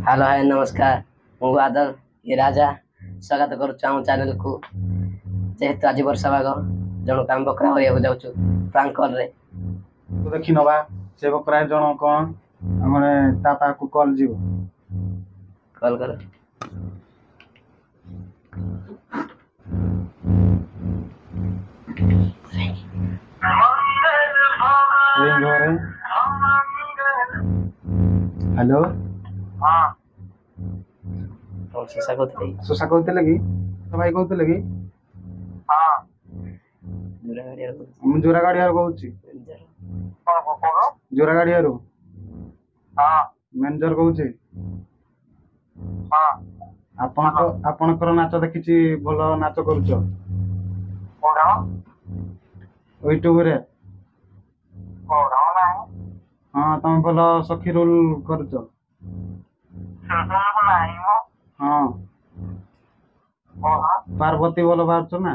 Hello hi नमस्कार मु बादल ये राजा स्वागत करुछु आम चैनल को जेहेतु आज वर्षा भाग जन काम बकरा होया जाउछु प्रांक कॉल रे तो देखि नबा से बकरा जण कोन हमरे ता पाकू कॉल जीव कॉल कर रिंग हो रे हेलो हां और सुसा कहते लगी तो भाई कहते लगी हां जोरा गाड़ी यार कहूची जोरा गाड़ी यार हां मैनेजर कहूची हां आपणकर नाच देखिछि भलो नाच करूछ कोडा यूट्यूब रे कोडा नाही हां तुम भलो सखी रोल करूछ सुनो नाही मो हां कोडा पार्वती बोलो बारछ ना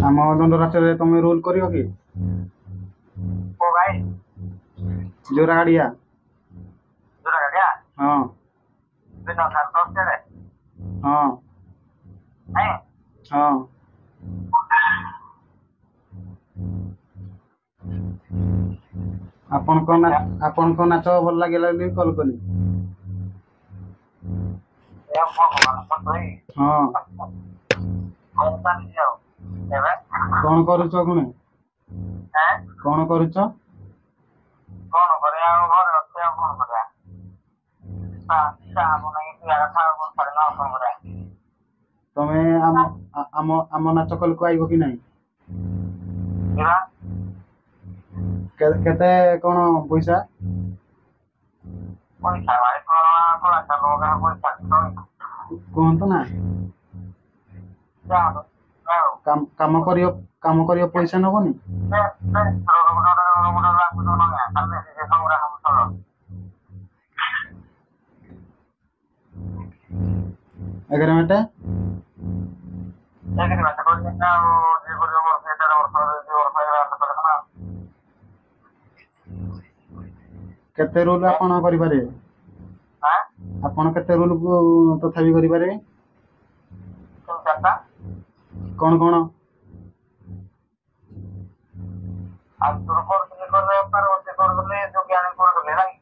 आम दंड राचरे तुम रोल करियो कि ओ भाई जोरा गाड़िया दुरा गया हां बिना संतोष रे हां नहीं हां आपन को नाच भल लागेला ବୋଲି कॉल कली ये भगवान पतई हां कोनता जाओ एबे कोन करूछ कोने हैं कोन करूछ कोन करे आ घर रखे कोन करे सा सा मने कि आ था कोन करे ना कोन करे तमे आम नाच कल को आइबो कि नहीं इरा केते कोन पैसा कोई सवाई कोला चलो गा कोई चलो कोन तो ना जाओ जाओ काम करियो पैसा नबनी एगार मिनट केते रोल आपण करि पारे आपण केते रोल को तथापि करि पारे कोन कोन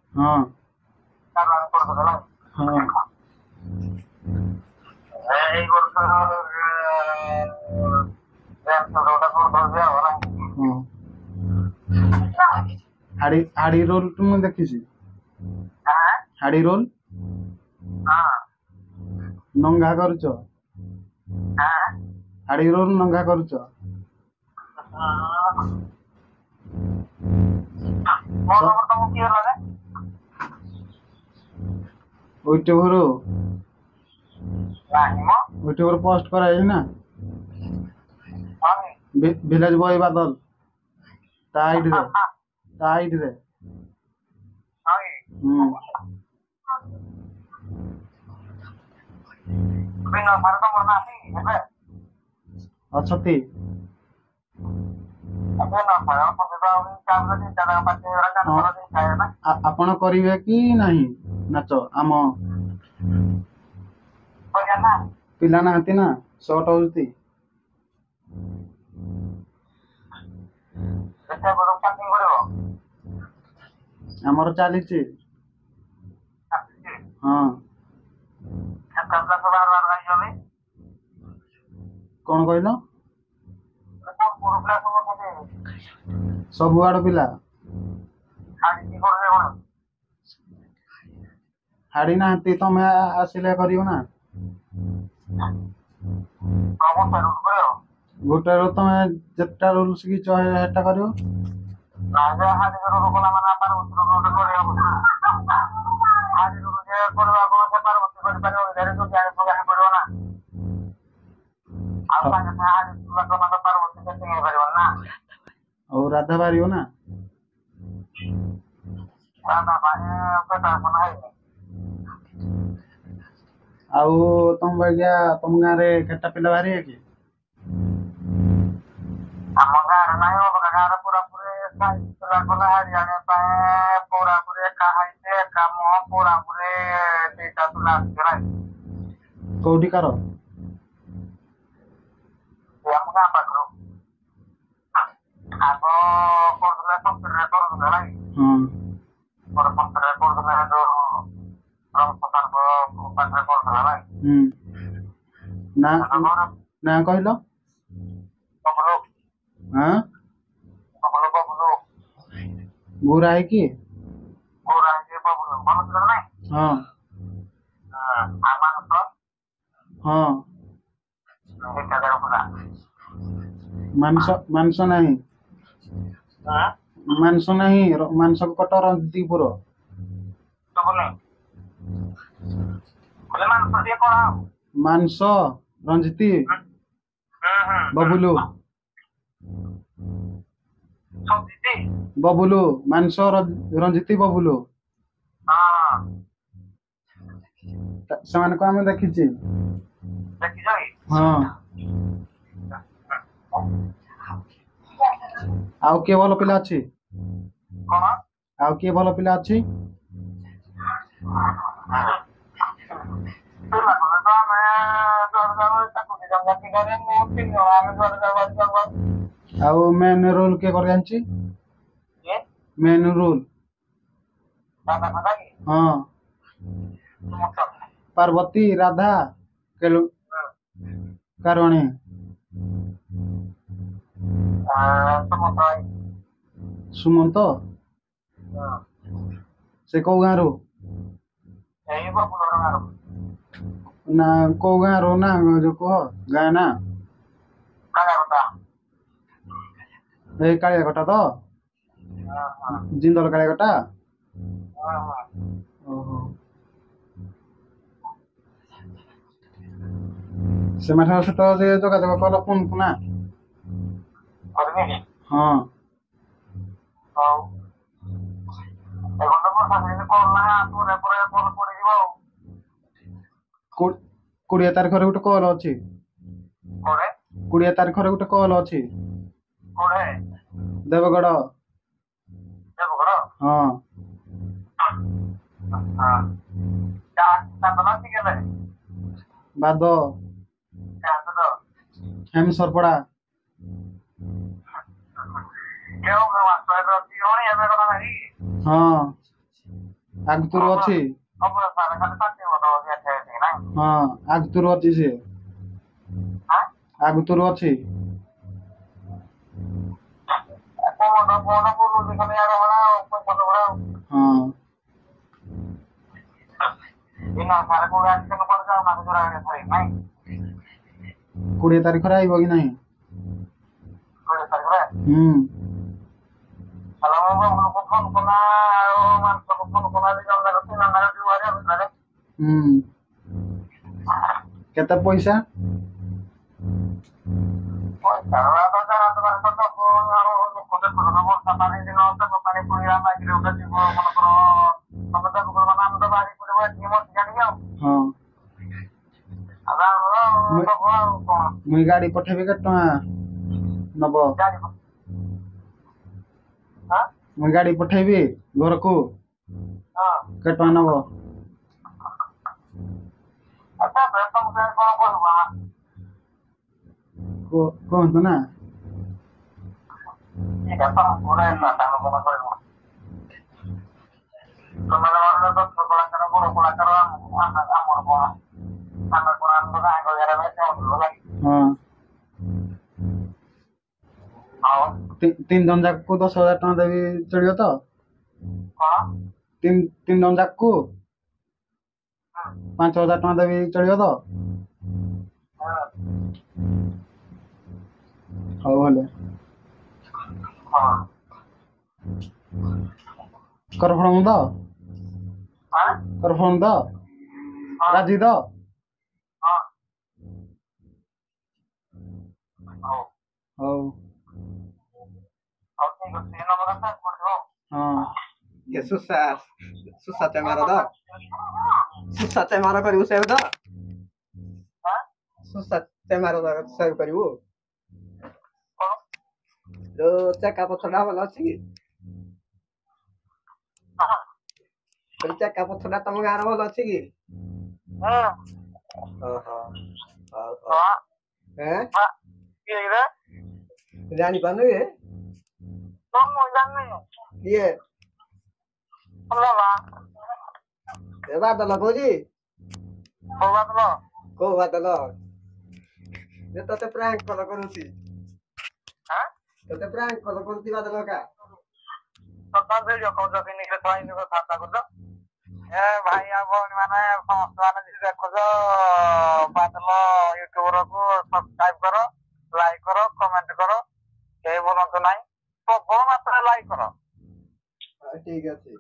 हां हां हाड़ी रोल तुम देखिछि हाड़ी रोल नंगा करूछ हाड़ी रोल नंगा करूछ यूट्यूब पोस्ट कराई ना विलेज बॉय बादल टाइट रे अछती आपण करिवे कि नहीं नाच आम पिला नाहती ना शॉर्ट होती हमर चलीछि हां कोन कहलो सब आड़ पिला हाड़ी नाहती तमे आसिले करियो ना गोटे रो तमे जेटा रोल सिखिछ हेटा करियो और राधा बारियो ना आउ तुम भैया तुम गाँव रे केटा पिला बाहरी है कि ଆମ ଗାଁରେ ନାହିଁ ଅଲଗା ଗାଁରେ ପୁରାପୁରି ପିଲା ଗଲା ହାରିଆଣିବା ପାଇଁ ପୁରାପୁରି ଏକା ହାଇଟ୍ ଏକା ମୁହଁ ପୁରାପୁରି ଦିଟା ପିଲା ଆସିଥିଲା କୋଉଠିକାର? ଆମ ଗାଁ ପାଖରୁ ଆଗ କରୁଥିଲେ କମ୍ପ୍ୟୁଟରରେ କରୁଥିଲେ ନାଇଁ ହଁ ମୋର କମ୍ପ୍ୟୁଟରରେ କରୁଥିଲେ ଯୋଉ ରମପ୍ରସାଦ ପାଖରେ କରୁଥିଲା ନାଇଁ ନା ନା କହିଲ? ବବୁଲୁ ହଁ ବବୁଲୁ ବବୁଲୁ ଗୋରା ହେଇକି? ଗୋରା ହେଇକି ବବୁଲୁ ଭଲ ଥିଲା ନାଇଁ ହଁ ମାନସ ହଁ ଏକା ଜାଗା ପୁରା ମାଂସ ନାହିଁ ମାଂସ ନାହିଁ ମାଂସ କଟ ରଞ୍ଜିତପୁର ଶୁଭୁନି କହିଲେ ମାନସ ଟିକେ କଣ ଆଉ ମାଂସ ରଞ୍ଜିତି ବବୁଲୁ ସଜିତି ବବୁଲୁ ମାଂସ ରଞ୍ଜିତି ବବୁଲୁ ହଁ ସେମାନଙ୍କୁ ଆମେ ଦେଖିଛି। ଦେଖିଛ କି ହଁ ଆଉ କିଏ ଭଲ ପିଲା ଅଛି? କଣ ଆଉ କିଏ ଭଲ ପିଲା ଅଛି? ପିଲା କଲେ ତ ଆମେ ଯୁଆଡେ ଯାଉ ତାକୁ ଦି ଜଣ ଜାତି କରେ ମୁଁ 3 ଜଣ ଆମେ ଯୁଆଡେ ଯାଉ ଆଉ ମେନ୍ ରୋଲ୍ କିଏ କରି ଜାଣିଛି? କିଏ ମେନ୍ ରୋଲ୍ ଦାଦା ଫାଦା କି ହଁ ପାର୍ବତୀ ରାଧା କାରଣୀ ସୁମନ୍ତ ସେ କୋଉ ଗାଁରୁ? ଏଇ ବବୁଲର ଗାଁରୁ ନା କୋଉ ଗାଁରୁ ନା ଯୋଉ କୁହ ଗାଁ ନା କାଳିଆକଟା ଏଇ କାଳିଆକଟା ତ ଜିନ୍ଦଲ କାଳିଆକଟା ଓହୋ ସେମାନଙ୍କ ସହିତ ଯୋଗାଯୋଗ କଲ ଫୋନ୍ ନା କରିବି କି ହଁ ହଉ ଏଖଣ୍ଡ ବର୍ଷା ଦିନ କଲ ନା ପରେ ପରେ କଲ ପଡିଯିବ ଆଉ 20 ତାରିଖରେ ଗୋଟେ କଲ୍ ଅଛି। କୋଡେ 20 ତାରିଖରେ ଗୋଟେ କଲ୍ ଅଛି କୋଡେ ଦେବଗଡ଼ ଦେବଗଡ଼ ହଁ ଚାନ୍ଦନ କେବେ ବାଦ ଚାନ୍ଦନ ହେମ ସରପଡ଼ା କେଉଁ ମାସ ଅଛି କଣ ଏବେ କଥା ନାହିଁ ହଁ ଆଗତୁରୁ ଅଛି ଖାଲି ପାଟି ବଡ଼ ନାଇଁ ହଁ ଆଗତୁରୁ ଅଛି ସେ ଆଗତୁରୁ ଅଛି ହଁ ବିନା ସାର କୋଉଠି ଆସିଲେ କଣ ଯାଉ ମାସ ଧରା ନାଇଁ 20 ତାରିଖରେ ଆଇବ କି ନାହିଁ? 20 ତାରିଖରେ ହ୍ୟାଲୋ ବାବୁଲୁକୁ ଫୋନ କଲା ଆଉ ମାନସକୁ ଫୋନ କଲା ଦି ଜଣ ଯାକ 3 ଜଣ ଯାକ ଯିବୁ ହାରି ଭିତରେ କେତେ ପଇସା? ପଇସା ବର୍ଷା ପାଣି ଦିନ ପାଣି ପୁରିବା ବାଗିରେ ଗୋଟେ ଯିବ ମନେକର ତମେ ଦେବଗଡ଼ ମାନେ ଆମେ ତ ବାହାରି ପଡିବ ଏଠି ମତି ଜାଣିକି ଆଉ ହଁ ମୁଇଁ ଗାଡି ପଠେଇବି କେତେ ଟଙ୍କା ନବ? ମୁଇଁ ଗାଡି ପଠେଇବି ଘରକୁ କେତେ ଟଙ୍କା ନବ? କୁହନ୍ତୁ ନା ହଁ 3 ଜଣ ଯାକକୁ 10,000 ଟଙ୍କା ଦେବି ଚଳିବ ତ? 3 ଜଣ ଯାକକୁ 5,000 ଟଙ୍କା ଦେବି ଚଳିବ ତ? ହଉ ହେଲେ କରଫର୍ମ ତ କରଫର୍ମ ତ ରାଜି ତ? ହଉ ହଁ ସୁସା ଚେମାର ତ ସୁସା ଚେମାର କରିବୁ ସେବ ତ ସୁସା ଚେମାର ସେବ କରିବୁ ଯୋଉ ଚେକା ପଥରଟା ଭଲ ଅଛି କି? କହିଲି ଚେକା ପଥରଟା ତମ ଗାଁରେ ଭଲ ଅଛି କି? ଓହୋ ହଉ ହଉ ଏଁ ଜାଣିପାରୁନୁ କି? କିଏ? ଏ ବାଦଲ କହୁଛି। କୋଉ ବାଦଲ? ଯେ ତତେ ପ୍ରାଙ୍କ କଲ କରୁଛି। ତତେ ପ୍ରାଙ୍କ କଲ କରୁଛି ବାଦଲ କା। ଭାଇ ଆଉ ଭଉଣୀ ମାନେ ସମସ୍ତ ମାନେ ଯଦି ଦେଖୁଛ ବାଦଲ ୟୁଟ୍ୟୁବର କୁ ସବସ୍କ୍ରାଇବ କର, ଲାଇକ୍ କର, କମେଣ୍ଟ କର, କେହି ଭୁଲନ୍ତୁ ନାହିଁ। ପ୍ରବଳ ମାତ୍ରାରେ ଲାଇକ୍ କର। ଠିକ ଅଛି।